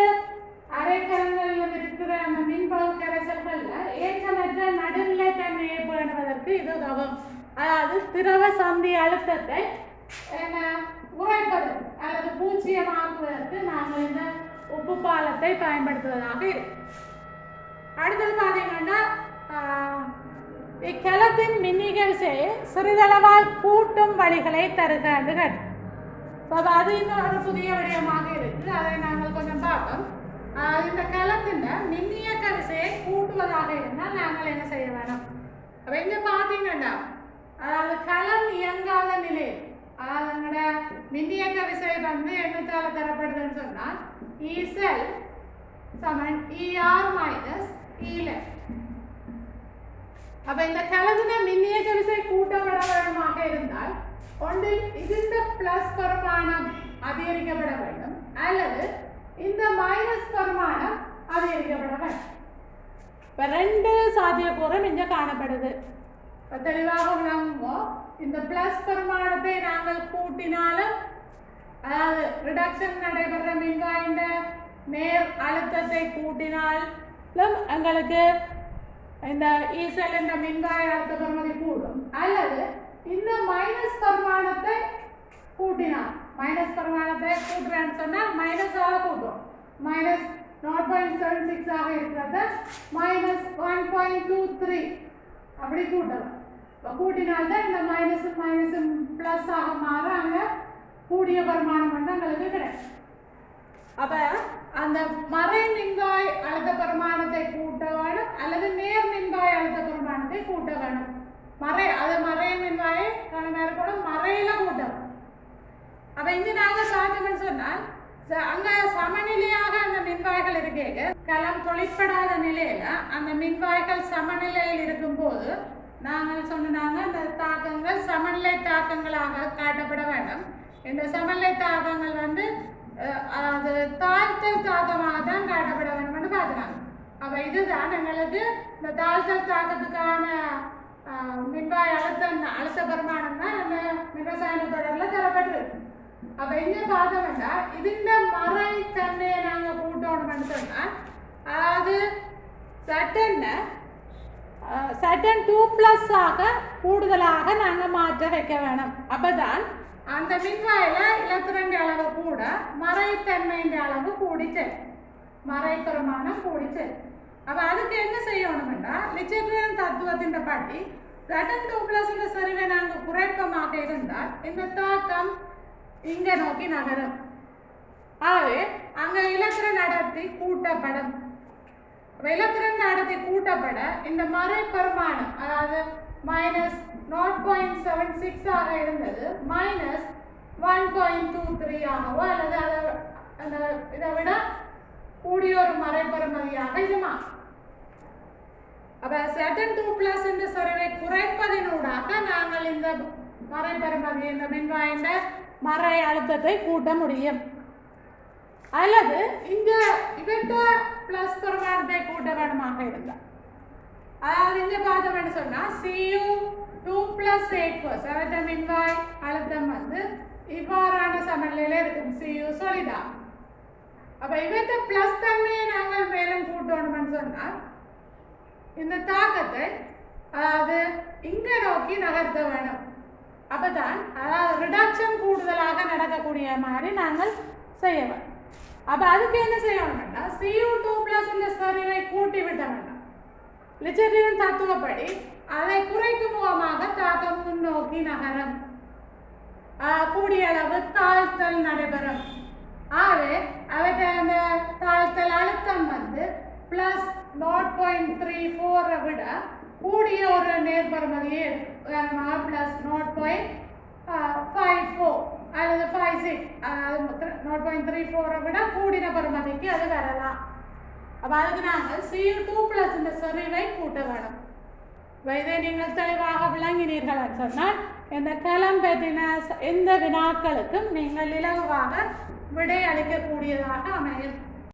அரைக்கலங்களில் இருக்கிற அந்த மின்பகு கரைசல்களில் ஏற்றமற்ற நடுநிலை தன்மையை பேணுவதற்கு இது உதவும். அதாவது திரவ சந்தி அழுத்தத்தை உறைப்பது அல்லது பூச்சியமாக்குவதற்கு நாங்கள் இந்த உப்பு பாலத்தை பயன்படுத்துவதாக இருக்கு. அடுத்தது பார்த்தீங்கன்னா இக்கலத்தின் மின்னிக விசையை சிறிதளவால் கூட்டும் வழிகளை தருக என்று கேட்டோம். அது இன்னொரு புதிய விடயமாக இருக்குது, அதை நாங்கள் கொஞ்சம் பார்ப்போம். இந்த கலத்தின் மின்னியக்க விசையை கூட்டுவதாக இருந்தால் நாங்கள் என்ன செய்ய வேணும்? அப்போ இங்கே பார்த்தீங்கன்னா அதாவது கலம் இயங்காத நிலையில், அதாவது எங்களோட மின்னியக்க விசை வந்து என்னத்தால தரப்படுதுன்னு சொன்னால் E cell சமன் ER minus E left. அப்ப இந்த கலத்தின மின்னியக்க விசை கூட்டப்பட வேண்டுமாக இருந்தால் ஒன்றில் இந்த பிளஸ் பரிமாணம் அதிகரிக்கப்பட வேண்டும் அல்லது இந்த மைனஸ் பரிமாணம் அதிகரிக்கப்பட வேண்டும். இப்ப ரெண்டு சாத்தியக்கூறும் இங்க காணப்படுது. தெளிவாக விளங்குவோம். இந்த பிளஸ் பரிமாணத்தை நாங்கள் கூட்டினாலும், அதாவது ரிடக்ஷன் நடைபெற மின்வாயின் நேர் அழுத்தத்தை கூட்டினாலும் எங்களுக்கு இந்த ஈசல் என்ற மின்வாய் அழுத்த பெறுமதி கூடும், அல்லது இந்த மைனஸ் பரிமாணத்தை கூட்டினால், மைனஸ் பரிமாணத்தை கூட்டுறேன்னு சொன்னால் மைனஸாக கூட்டும். மைனஸ் 0.76 ஆக இருக்கிறத மைனஸ் 1.23 அப்படி கூட்டலாம். இப்போ கூட்டினால்தான் இந்த மைனஸும் மைனஸும் பிளஸ் ஆக மாற அங்கே கூடிய பரிமாணம் வந்து எங்களுக்கு கிடைக்கும். அப்போ அந்த மறை மின்வாய் அழுத்த பரிமாணத்தை கூட்ட வேணும் அல்லது நேர் மின்வாய் அழுத்த பரிமாணத்தை கூட்ட வேணும். மறை மின்வாயை மேற்கொள்ளும் மறையில கூட்டம். அப்ப இங்க நாங்க சாத்தியம்னு சொன்னால் அங்க சமநிலையாக அந்த மின்வாய்கள் இருக்கேங்க, கலம் தொழிற்படாத நிலையில அந்த மின்வாய்கள் சமநிலையில் இருக்கும் போது நாங்கள் சொன்னாங்க அந்த தாக்கங்கள் சமநிலை தாக்கங்களாக காட்டப்பட வேண்டும். இந்த சமநிலை தாக்கங்கள் வந்து அது தாழ்த்தல் தாக்கமாக தான் காட்டப்பட வேண்டும்னு பார்க்குறாங்க. அப்போ இதுதான் எங்களுக்கு இந்த தாழ்த்தல் தாக்கத்துக்கான மின்வாய் அழுத்த பரிமாணம் தான் அந்த விவசாய தொடரில் தரப்பட்டிருக்கு. அப்போ இங்கே பார்த்தோம்னா இதுண்ட மறை தன்மையை நாங்கள் கூட்டணும்னு சொன்னால், அதாவது சட்டன் 2+ ஆக கூடுதலாக நாங்கள் மாற்ற வைக்க வேணும். அப்போதான் அந்த மின்வாயில இலத்திரண்ட அளவு கூட மறைத்தன்மையின் அளவு கூடிச்சு, மறை பிரமாணம் கூடிச்சு. அப்ப அதுக்கு என்ன செய்யணும்னா லிச்சர்டியன் தத்துவத்தின் படி சட்டன் 2+ சரிவை நாங்கள் குறைப்பமாக இருந்தால் இந்த தாக்கம் இங்க நோக்கி நகரும். ஆகவே அங்க இலத்திரன் அடர்த்தி கூட்டப்படும். இலத்திரன் அடர்த்தி கூட்டப்பட இந்த மறை பெருமானம், அதாவது மைனஸ் 0.76 ஆக இருந்தது மைனஸ் 1.23 ஆகவோ அல்லது இதை விட கூடிய ஒரு மறைபெறுமதியாக இருமா. அப்ப சட்டன் 2+ என்ற சரிவை குறைப்பதனூடாக நாங்கள் இந்த மறைபெறுமதி, இந்த மின்வாயின் மறை அழுத்தத்தை கூட்ட முடியும். அல்லது இங்க இவற்ற பிளஸ் பெருமானத்தை கூட்ட வேண்டுமாக இருந்தால், அதாவது இங்க பார்த்தோம்னு சொன்னா Cu2+8 அவற்ற மின்வாய் அழுத்தம் வந்து இவ்வாறான சமநிலையில இருக்கும். Cu சொல்லிடா. அப்ப இவற்ற பிளஸ் தன்மையை நாங்கள் மேலும் கூட்டணும்னு சொன்னால் இந்த தாக்கத்தை அதாவது இங்க நோக்கி நகர்த்த வேணும். அப்பதான் அதாவது ரிடக்ஷன் கூடுதலாக நடக்கக்கூடிய மாதிரி நாங்கள் செய்ய வேண்டும். அப்ப அதுக்கு என்ன செய்யணும்னா Cu2+ இந்த சரிவை கூட்டி விட வேண்டாம். லிச்சர்டியன் தத்துவப்படி அதை குறைக்கும் முகமாக தாக்கம் முன்னோக்கி நகரம், கூடிய அளவு தாழ்த்தல் நடைபெறும். ஆகவே அவற்றை அந்த தாழ்த்தல் அழுத்தம் வந்து பிளஸ் 0.34 விட கூடிய ஒரு நேர்பெறுமதியை உதாரணமாக பிளஸ் 0.54 அல்லது 56, அதாவது 0.34 விட கூடின பெறுமதிக்கு அது வரலாம். அப்போ அதுக்கு நாங்கள் Cu2+ இந்த சரிவை கூட்ட வேணும். இதை நீங்கள் தெளிவாக விளங்கினீர்கள் சொன்னால் இந்த கலம் பற்றின எந்த வினாக்களுக்கும் நீங்கள் இலகுவாக விடை அளிக்கக்கூடியதாக அமையும்.